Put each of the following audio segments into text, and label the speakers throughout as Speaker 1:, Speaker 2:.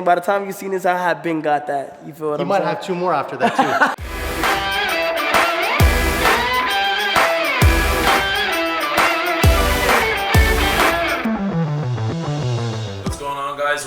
Speaker 1: by the time you seen this, I have been got that. You feel what I'm saying?
Speaker 2: You might have 2 more after that too.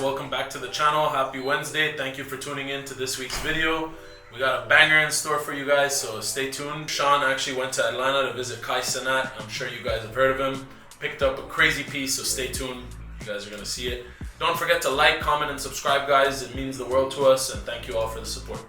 Speaker 3: Welcome back to the channel. Happy Wednesday. Thank you for tuning in to this week's video. We got a banger in store for you guys, so stay tuned. Sean actually went to Atlanta to visit Kai Cenat. I'm sure you guys have heard of him. Picked up a crazy piece, so stay tuned. You guys are gonna see it. Don't forget to like, comment, and subscribe, guys. It means the world to us, and thank you all for the support.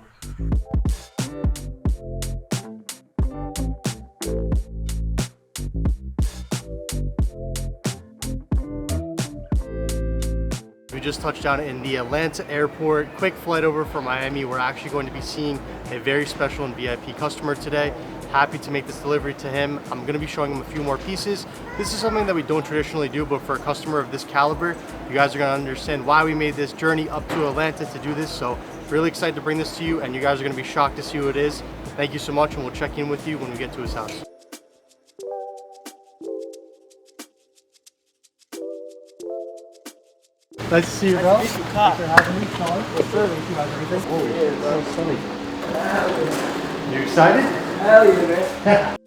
Speaker 2: We just touched down in the Atlanta airport. Quick flight over from Miami. We're actually going to be seeing a very special and VIP customer today. Happy to make this delivery to him. I'm going to be showing him a few more pieces. This is something that we don't traditionally do, but for a customer of this caliber, you guys are going to understand why we made this journey up to Atlanta to do this. So really excited to bring this to you, and you guys are going to be shocked to see who it is. Thank you so much, and we'll check in with you when we get to his house. Nice to see you, bro.
Speaker 1: Nice to meet you, Kai.
Speaker 2: Thanks for having me, Sean.
Speaker 1: What's up? You guys everything?
Speaker 2: Oh,
Speaker 1: Yeah,
Speaker 2: it's so sunny.
Speaker 1: Hell yeah.
Speaker 2: You excited?
Speaker 1: Hell yeah, man.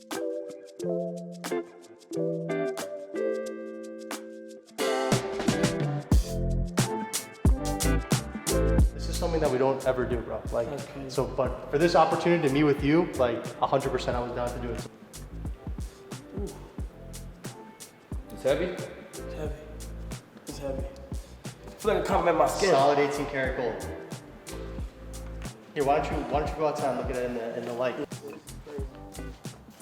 Speaker 2: This is something that we don't ever do, bro. Like, so, but for this opportunity to meet with you, like 100% I was down to do it.
Speaker 1: Ooh.
Speaker 4: It's heavy?
Speaker 1: It's heavy. It's heavy. I feel like I compliment my skin.
Speaker 2: Solid 18 karat gold. Here, why don't you go outside and look at it in the light?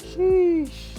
Speaker 1: Sheesh.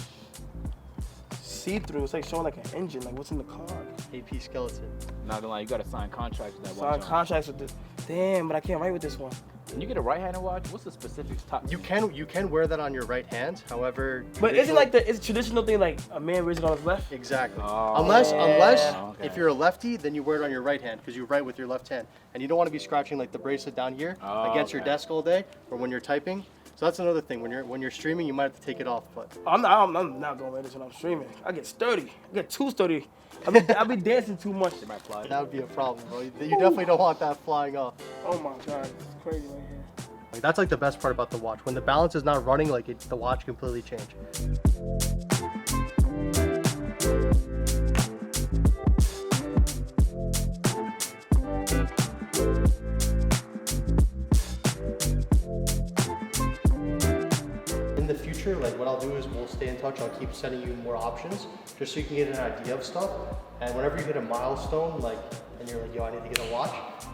Speaker 1: See-through. It's like showing like an engine. Like what's in the car?
Speaker 2: AP Skeleton.
Speaker 4: Not gonna lie, you gotta sign contracts with that watch.
Speaker 1: Sign contracts with this. Damn, but I can't write with this one.
Speaker 4: Can you get a right-handed watch? What's the specifics?
Speaker 2: You can wear that on your right hand. However,
Speaker 1: but isn't like it's a traditional thing like a man wears it on his left?
Speaker 2: Exactly.
Speaker 4: Oh,
Speaker 2: unless
Speaker 4: okay.
Speaker 2: if you're a lefty, then you wear it on your right hand because you write with your left hand, and you don't want to be scratching like the bracelet down here against your desk all day or when you're typing. So that's another thing. When you're streaming, you might have to take it off. But
Speaker 1: I'm not gonna wear this when I'm streaming. I get sturdy. I get too sturdy. I be dancing too much.
Speaker 4: It might fly.
Speaker 2: That would be a problem, bro. You definitely don't want that flying off.
Speaker 1: Oh my god, it's crazy right here.
Speaker 2: Like, that's like the best part about the watch. When the balance is not running, like the watch completely change. In the future, like what I'll do is we'll stay in touch. I'll keep sending you more options just so you can get an idea of stuff. And whenever you hit a milestone, like, and you're like, yo, I need to get a watch,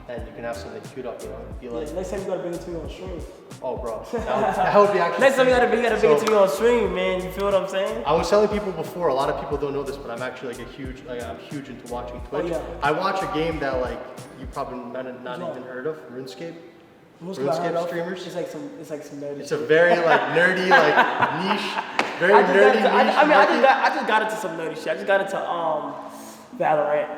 Speaker 2: and you can have something queued up, you know? Be like,
Speaker 1: Next time you gotta bring it to me on stream.
Speaker 2: oh, bro, that would be actually.
Speaker 1: Next time you gotta bring it to me on stream, man. You feel what I'm saying?
Speaker 2: I was telling people before, a lot of people don't know this, but I'm actually like I'm huge into watching Twitch.
Speaker 1: Oh, yeah.
Speaker 2: I watch a game that like you probably not even heard of, RuneScape. RuneScape streamers.
Speaker 1: It's like some nerdy.
Speaker 2: It's a very like nerdy, like niche, very nerdy niche.
Speaker 1: I just got into some nerdy shit. I just got into Valorant.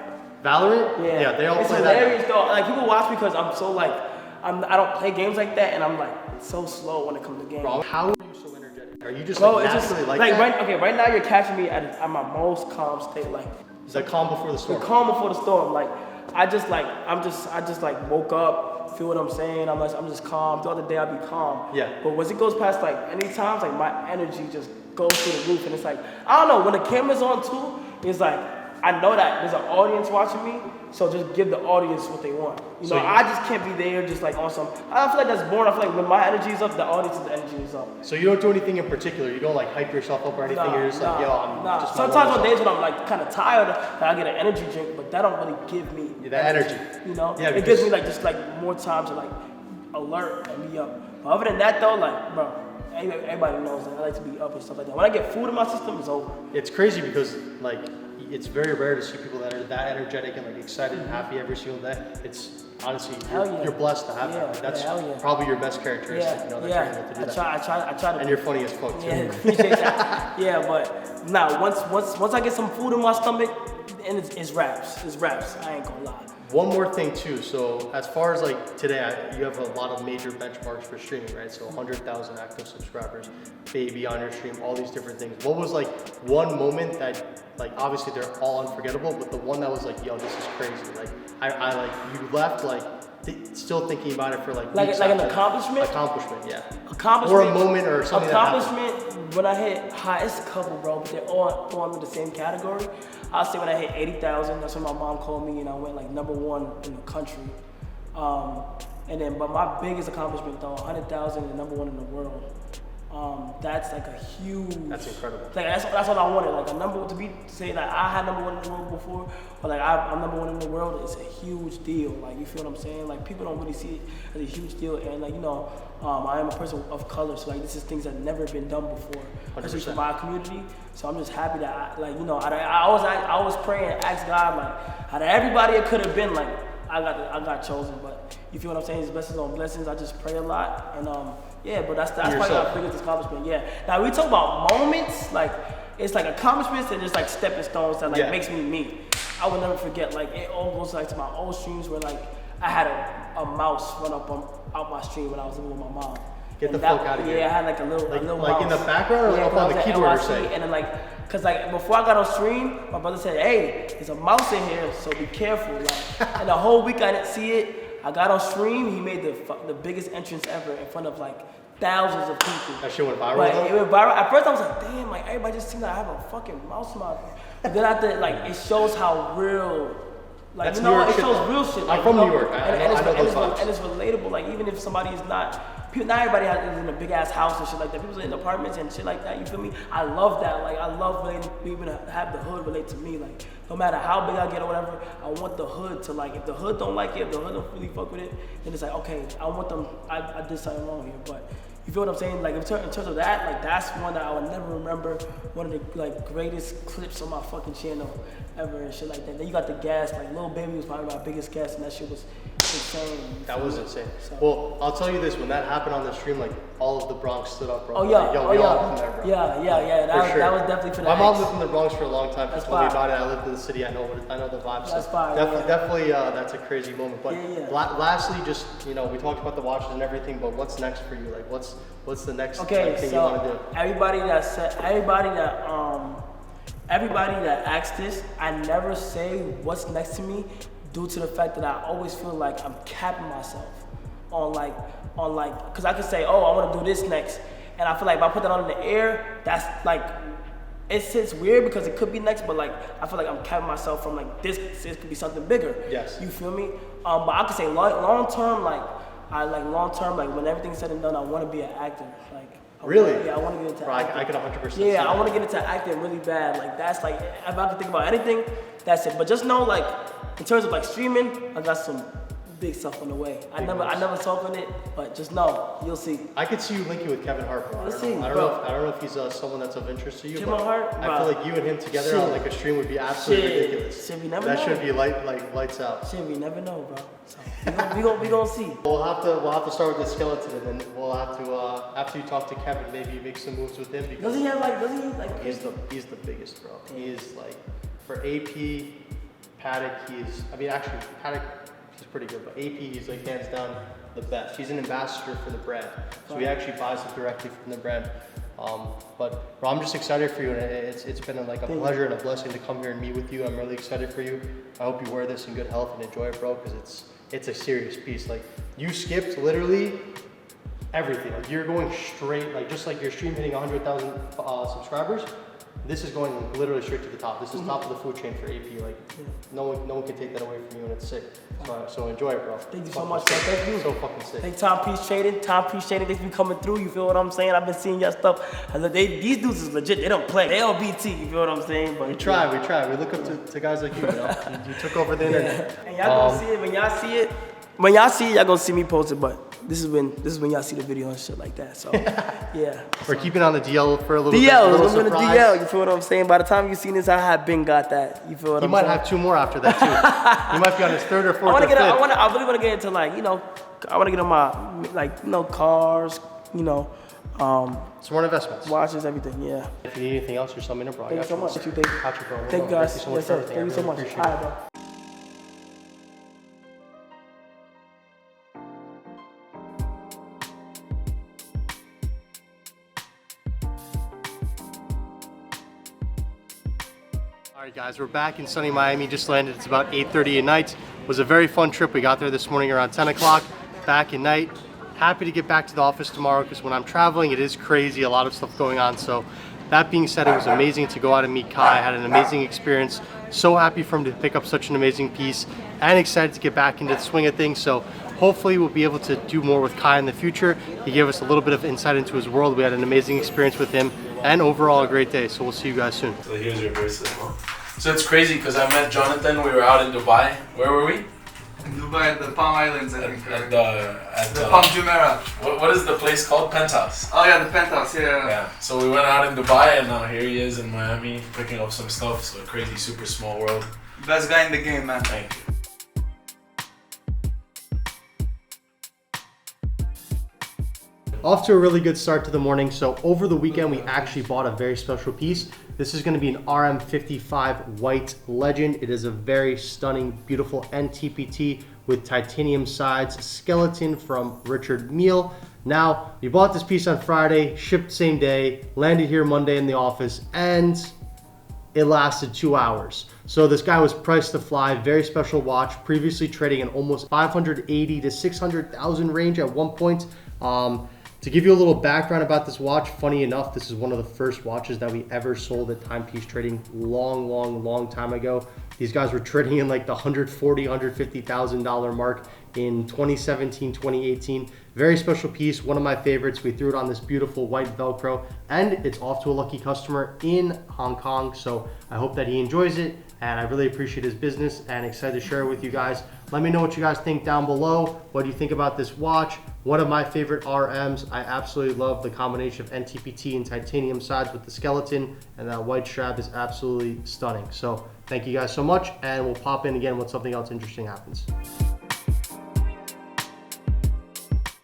Speaker 2: Valorant? Yeah, they all
Speaker 1: it's
Speaker 2: play
Speaker 1: hilarious
Speaker 2: that.
Speaker 1: though. Like people watch me because I'm so like I don't play games like that, and I'm like so slow when it comes to games.
Speaker 2: Bro, how are you so energetic? Are you just
Speaker 1: Bro,
Speaker 2: like
Speaker 1: it's
Speaker 2: naturally
Speaker 1: just
Speaker 2: like that?
Speaker 1: right now you're catching me at my most calm state. Like
Speaker 2: It's like calm before the storm.
Speaker 1: the calm before the storm. Like I just woke up. Feel what I'm saying? I'm just calm. Throughout the day I'll be calm.
Speaker 2: Yeah.
Speaker 1: But once it goes past like any times, like my energy just goes through the roof, and it's like I don't know when the camera's on too. It's like I know that there's an audience watching me, so just give the audience what they want. You know, I just can't be there just like on some. I don't feel like that's boring. I feel like when my energy is up, the audience's energy is up.
Speaker 2: So you don't do anything in particular? You don't like hype yourself up or anything? You're just like, yo, I'm just
Speaker 1: Sometimes on days when I'm like kind of tired, I get an energy drink, but that don't really give me
Speaker 2: that energy.
Speaker 1: You know,
Speaker 2: yeah,
Speaker 1: it gives me like just like more time to like alert and be up. But other than that though, like bro, everybody knows that I like to be up and stuff like that. When I get food in my system, it's over.
Speaker 2: It's crazy because like it's very rare to see people that are that energetic and like excited and happy every single day. It's honestly, you're blessed to have that. Like, that's probably your best characteristic. You know, that you're able to do that.
Speaker 1: I try to.
Speaker 2: And you're funny as fuck too.
Speaker 1: Yeah, appreciate that. Yeah, but nah, once I get some food in my stomach, and it's raps. It's raps. I ain't gonna lie.
Speaker 2: One more thing too, so as far as like today, you have a lot of major benchmarks for streaming, right? So 100,000 active subscribers, baby on your stream, all these different things. What was like one moment that, like obviously they're all unforgettable, but the one that was like, yo, this is crazy. Like I like, you left like still thinking about it for like
Speaker 1: Like
Speaker 2: weeks
Speaker 1: an
Speaker 2: after.
Speaker 1: accomplishment?
Speaker 2: Accomplishment, yeah.
Speaker 1: Accomplishment.
Speaker 2: Or a moment or something
Speaker 1: Accomplishment, when I hit high, it's a couple, bro, but they're all in the same category. I'll say when I hit 80,000, that's when my mom called me and I went like #1 in the country. And then, but my biggest accomplishment though, 100,000 and #1 in the world. That's like a huge.
Speaker 2: That's incredible.
Speaker 1: Like that's what I wanted. Like a number to say that I had #1 in the world before, or like I'm #1 in the world is a huge deal. Like you feel what I'm saying? Like people don't really see it as a huge deal. And like I am a person of color, so like this is things that never been done before, especially for my community. So I'm just happy that I always pray and ask God like out of everybody it could have been like I got chosen. But you feel what I'm saying? His blessings on blessings. I just pray a lot and yeah, but that's probably my biggest accomplishment. Yeah. Now we talk about moments, like it's like accomplishments and just like stepping stones that like makes me. I will never forget. Like it all goes like to my old streams where like I had a mouse run up out my stream when I was living with my mom.
Speaker 2: Get the fuck out of here.
Speaker 1: Yeah, I had like a little
Speaker 2: like
Speaker 1: mouse.
Speaker 2: In the background or up on the keyboard or something?
Speaker 1: And then like, cause like before I got on stream, my brother said, "Hey, there's a mouse in here, so be careful." Like, and the whole week I didn't see it. I got on stream. He made the biggest entrance ever in front of like thousands of people.
Speaker 2: That shit went viral.
Speaker 1: Like, it went viral. At first I was like, damn, like everybody just seems like I have a fucking mouse in my. But then after like it shows how real. Like,
Speaker 2: that's
Speaker 1: you know,
Speaker 2: New York
Speaker 1: it shows real shit. Like,
Speaker 2: I'm from
Speaker 1: New
Speaker 2: New York.
Speaker 1: And it's relatable. Like, even if somebody is not everybody is in a big ass house and shit like that. People's in apartments and shit like that. You feel me? I love that. Like, I love being to have the hood relate to me. Like, no matter how big I get or whatever, I want the hood to like. If the hood don't like it, if the hood don't really fuck with it, then it's like, okay, I want them. I did something wrong here, but. You feel what I'm saying? Like in terms of that, like that's one that I would never remember. One of the like greatest clips on my fucking channel ever and shit like that. Then you got the gas, like Lil Baby was probably my biggest gas, and that shit was insane.
Speaker 2: That was insane.
Speaker 1: So.
Speaker 2: Well, I'll tell you this: when that happened on the stream, like all of the Bronx stood up, bro.
Speaker 1: Oh yeah,
Speaker 2: like,
Speaker 1: oh yeah,
Speaker 2: there, bro.
Speaker 1: yeah. That was definitely for the
Speaker 2: My mom lived in the Bronx for a long time. She
Speaker 1: that's
Speaker 2: told me
Speaker 1: fine.
Speaker 2: about it. I lived in the city. I know the vibes.
Speaker 1: That's
Speaker 2: so
Speaker 1: fine.
Speaker 2: Definitely, that's a crazy moment. But lastly, just we talked about the watches and everything. But what's next for you? Like, what's the next thing you want to do?
Speaker 1: Everybody that asks this, I never say what's next to me due to the fact that I always feel like I'm capping myself on like, cause I could say, oh, I want to do this next. And I feel like if I put that on in the air, that's like, it sits weird because it could be next, but like, I feel like I'm capping myself from like, this could be something bigger.
Speaker 2: Yes.
Speaker 1: You feel me? But I could say long term, like when everything's said and done, I want to be an actor. Like,
Speaker 2: really?
Speaker 1: I want to get into acting.
Speaker 2: I could 100%.
Speaker 1: Yeah, I want to get into acting really bad. Like that's like, if I could think about anything, that's it. But just know, like, in terms of like streaming, I got some big stuff on the way. I never talk on it, but just know, you'll see.
Speaker 2: I could see you linking with Kevin Hart, bro. I don't know if he's someone that's of interest to you.
Speaker 1: Kevin Hart,
Speaker 2: I feel like you and him together on like a stream would be absolutely ridiculous.
Speaker 1: Shit, we never
Speaker 2: that
Speaker 1: know.
Speaker 2: should be lights out.
Speaker 1: Shit, we never know, bro. So we gonna see.
Speaker 2: We'll have to start with the skeleton, and then we'll have to after you talk to Kevin, maybe make some moves with him. Because
Speaker 1: does he have like?
Speaker 2: He's the biggest, bro. He is like for AP, Patek. Actually Patek. He's pretty good, but AP, he's like hands down the best. He's an ambassador for the brand, so he actually buys it directly from the brand. But bro, I'm just excited for you, and it's been a pleasure and a blessing to come here and meet with you. I'm really excited for you. I hope you wear this in good health and enjoy it, bro, because it's a serious piece. Like, you skipped literally everything. Like, you're going straight, like just like your stream hitting 100,000 subscribers. This is going literally straight to the top. This is top of the food chain for AP. Like, no one can take that away from you, and it's sick. So enjoy it, bro.
Speaker 1: Thank you so much, man. Thank you.
Speaker 2: So fucking sick.
Speaker 1: Thank TimePieceTrading. They've been coming through. You feel what I'm saying? I've been seeing your stuff. These dudes is legit. They don't play. They on BT. You feel what I'm saying? But
Speaker 2: we try. We look up to guys like you. You took over the internet.
Speaker 1: And y'all gonna see it when y'all see it. When y'all see it, y'all gonna see me post it. But this is when y'all see the video and shit like that. So yeah.
Speaker 2: We're keeping on the DL for a little bit.
Speaker 1: I'm gonna DL. You feel what I'm saying? By the time you see this, I have been got that. You feel what I'm saying?
Speaker 2: You might have 2 more after that too. You might be on his 3rd or 4th.
Speaker 1: I really want to get into I want to get on my cars.
Speaker 2: Smart investments.
Speaker 1: Watches, everything. Yeah.
Speaker 2: If you need anything else, just let me know, bro.
Speaker 1: Thank you so much. Thank you.
Speaker 2: Thank
Speaker 1: you guys. Yes, sir. Thank you so much. All right, bro.
Speaker 2: All right, guys, we're back in sunny Miami. Just landed. It's about 8:30 at night. It was a very fun trip. We got there this morning around 10 o'clock. Back at night. Happy to get back to the office tomorrow because when I'm traveling, it is crazy. A lot of stuff going on. So that being said, it was amazing to go out and meet Kai. I had an amazing experience. So happy for him to pick up such an amazing piece and excited to get back into the swing of things. So hopefully we'll be able to do more with Kai in the future. He gave us a little bit of insight into his world. We had an amazing experience with him and overall a great day. So we'll see you guys soon.
Speaker 3: So here's your bracelet, huh? So it's crazy because I met Jonathan. We were out in Dubai. Where were we?
Speaker 5: In Dubai, at the Palm Islands, I think.
Speaker 3: At the
Speaker 5: Palm Jumeirah.
Speaker 3: What is the place called? Penthouse.
Speaker 5: Oh yeah, the penthouse. Yeah.
Speaker 3: Yeah. So we went out in Dubai, and now here he is in Miami picking up some stuff. So crazy, super small world.
Speaker 5: Best guy in the game, man.
Speaker 3: Thank you.
Speaker 2: Off to a really good start to the morning. So over the weekend, we actually bought a very special piece. This is going to be an RM55 White Legend. It is a very stunning, beautiful NTPT with titanium sides, skeleton from Richard Mille. Now, we bought this piece on Friday, shipped same day, landed here Monday in the office, and it lasted 2 hours. So this guy was priced to fly, very special watch, previously trading in almost 580 to 600,000 range at one point. To give you a little background about this watch, funny enough, this is one of the first watches that we ever sold at Timepiece Trading long time ago. These guys were trading in like the $140,000, $150,000 mark in 2017, 2018. Very special piece, one of my favorites. We threw it on this beautiful white Velcro, and it's off to a lucky customer in Hong Kong. So I hope that he enjoys it, and I really appreciate his business and excited to share it with you guys. Let me know what you guys think down below. What do you think about this watch? One of my favorite RMs. I absolutely love the combination of NTPT and titanium sides with the skeleton, and that white strap is absolutely stunning. So thank you guys so much, and we'll pop in again when something else interesting happens.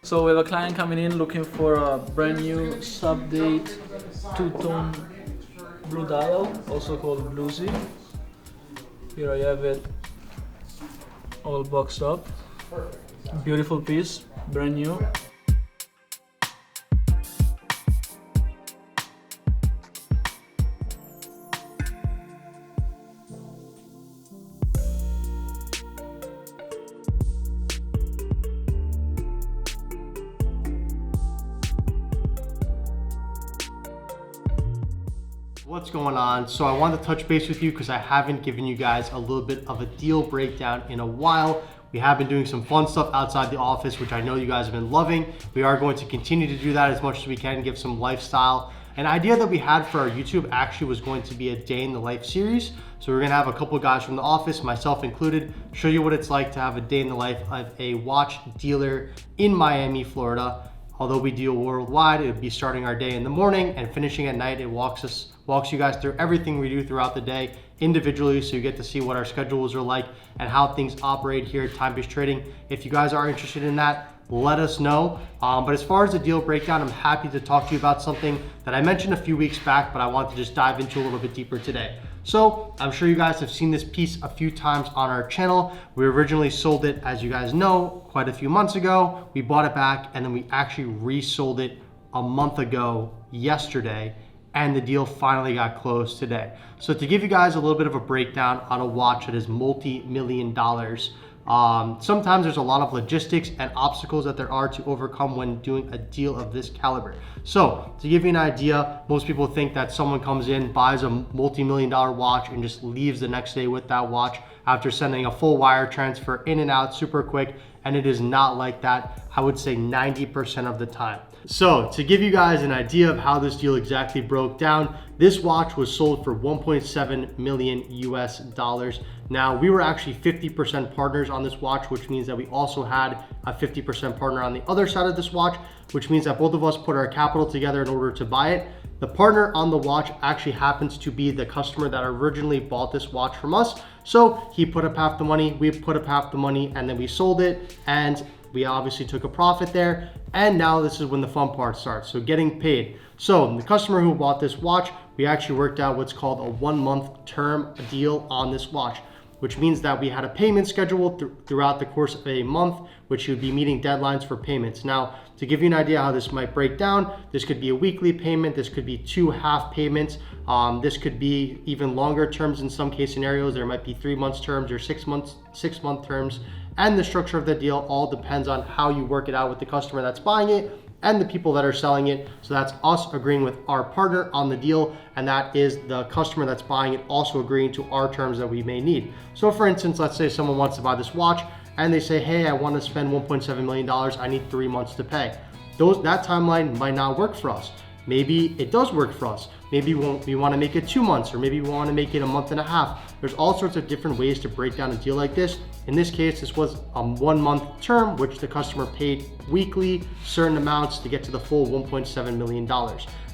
Speaker 6: So we have a client coming in looking for a brand new sub-date two-tone blue dial, also called Bluesy. Here I have it all boxed up. Beautiful piece, brand new.
Speaker 2: What's going on? So I wanted to touch base with you because I haven't given you guys a little bit of a deal breakdown in a while. We have been doing some fun stuff outside the office, which I know you guys have been loving. We are going to continue to do that as much as we can, give some lifestyle. An idea that we had for our YouTube actually was going to be a day in the life series. So we're gonna have a couple of guys from the office, myself included, show you what it's like to have a day in the life of a watch dealer in Miami, Florida. Although we deal worldwide, it would be starting our day in the morning and finishing at night. It walks you guys through everything we do throughout the day individually, so you get to see what our schedules are like and how things operate here at Timepiece Trading. If you guys are interested in that, let us know. But as far as the deal breakdown, I'm happy to talk to you about something that I mentioned a few weeks back, but I want to just dive into a little bit deeper today. So I'm sure you guys have seen this piece a few times on our channel. We originally sold it, as you guys know, quite a few months ago. We bought it back, and then we actually resold it a month ago yesterday, and the deal finally got closed today. So to give you guys a little bit of a breakdown on a watch that is multi-million dollars, sometimes there's a lot of logistics and obstacles that there are to overcome when doing a deal of this caliber. So to give you an idea, most people think that someone comes in, buys a multi-million dollar watch and just leaves the next day with that watch after sending a full wire transfer in and out super quick, and it is not like that. I would say 90% of the time. So to give you guys an idea of how this deal exactly broke down, this watch was sold for 1.7 million US dollars. Now, we were actually 50% partners on this watch, which means that we also had a 50% partner on the other side of this watch, which means that both of us put our capital together in order to buy it. The partner on the watch actually happens to be the customer that originally bought this watch from us. So he put up half the money, we put up half the money, and then we sold it, and we obviously took a profit there. And now this is when the fun part starts, so getting paid. So the customer who bought this watch, we actually worked out what's called a 1 month term deal on this watch. which means that we had a payment schedule throughout the course of a month, which would be meeting deadlines for payments. Now, to give you an idea how this might break down, this could be a weekly payment, this could be 2 half payments, this could be even longer terms in some case scenarios. There might be 3 months terms or 6 month terms, and the structure of the deal all depends on how you work it out with the customer that's buying it and the people that are selling it. So that's us agreeing with our partner on the deal, and that is the customer that's buying it also agreeing to our terms that we may need. So for instance, let's say someone wants to buy this watch and they say, hey, I want to spend $1.7 million, I need 3 months to pay. That timeline might not work for us. Maybe it does work for us. Maybe we want to make it 2 months, or maybe we want to make it a month and a half. There's all sorts of different ways to break down a deal like this. In this case, this was a 1 month term, which the customer paid weekly certain amounts to get to the full $1.7 million.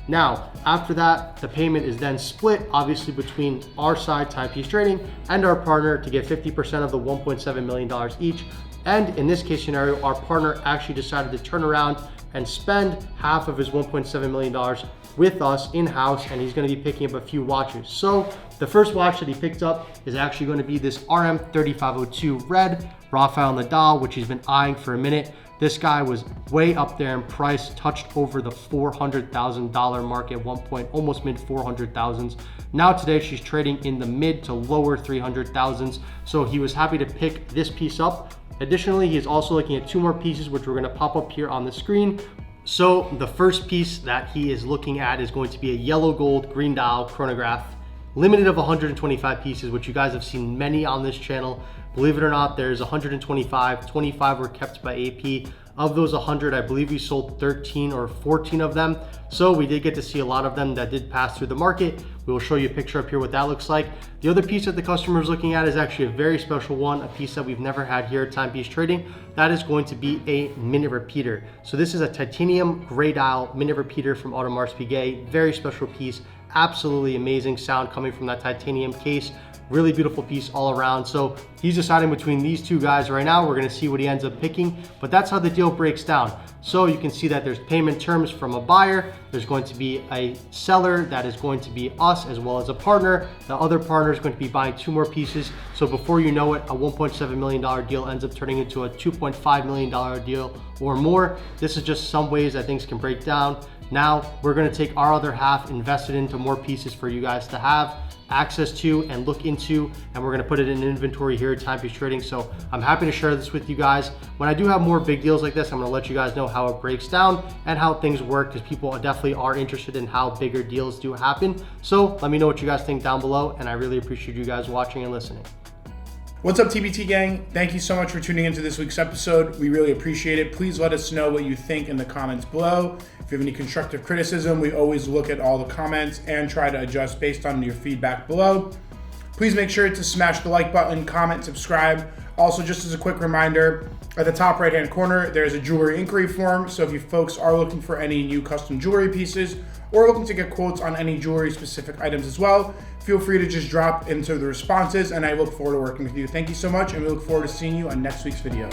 Speaker 2: Now, after that, the payment is then split, obviously, between our side, Timepiece Trading, and our partner to get 50% of the $1.7 million each. And in this case scenario, our partner actually decided to turn around and spend half of his $1.7 million with us in-house, and he's going to be picking up a few watches. So the first watch that he picked up is actually going to be this RM3502 Red Rafael Nadal, which he's been eyeing for a minute. This guy was way up there in price, touched over the $400,000 mark at one point, almost mid 400,000s. Now today she's trading in the mid to lower 300,000s. So he was happy to pick this piece up. Additionally, he's also looking at 2 more pieces, which we're going to pop up here on the screen. So the first piece that he is looking at is going to be a yellow gold green dial chronograph, limited of 125 pieces, which you guys have seen many on this channel. Believe it or not, there's 125, 25 were kept by AP. Of those 100, I believe we sold 13 or 14 of them. So we did get to see a lot of them that did pass through the market. We will show you a picture up here what that looks like. The other piece that the customer is looking at is actually a very special one, a piece that we've never had here at Timepiece Trading. That is going to be a minute repeater. So this is a titanium gray dial minute repeater from Audemars Piguet. Very special piece, absolutely amazing sound coming from that titanium case. Really beautiful piece all around. So he's deciding between these 2 guys right now. We're gonna see what he ends up picking, but that's how the deal breaks down. So you can see that there's payment terms from a buyer. There's going to be a seller that is going to be us, as well as a partner. The other partner is going to be buying 2 more pieces. So before you know it, a $1.7 million deal ends up turning into a $2.5 million deal or more. This is just some ways that things can break down. Now we're gonna take our other half, invest it into more pieces for you guys to have access to and look into, and we're going to put it in inventory here at Timepiece Trading. So I'm happy to share this with you guys. When I do have more big deals like this, I'm going to let you guys know how it breaks down and how things work, because people definitely are interested in how bigger deals do happen. So let me know what you guys think down below, and I really appreciate you guys watching and listening.
Speaker 7: What's up, TPT Gang? Thank you so much for tuning into this week's episode. We really appreciate it. Please let us know what you think in the comments below. If you have any constructive criticism, we always look at all the comments and try to adjust based on your feedback below. Please make sure to smash the like button, comment, subscribe. Also, just as a quick reminder, at the top right-hand corner, there's a jewelry inquiry form. So if you folks are looking for any new custom jewelry pieces or looking to get quotes on any jewelry specific items as well, feel free to just drop into the responses, and I look forward to working with you. Thank you so much, and we look forward to seeing you on next week's video.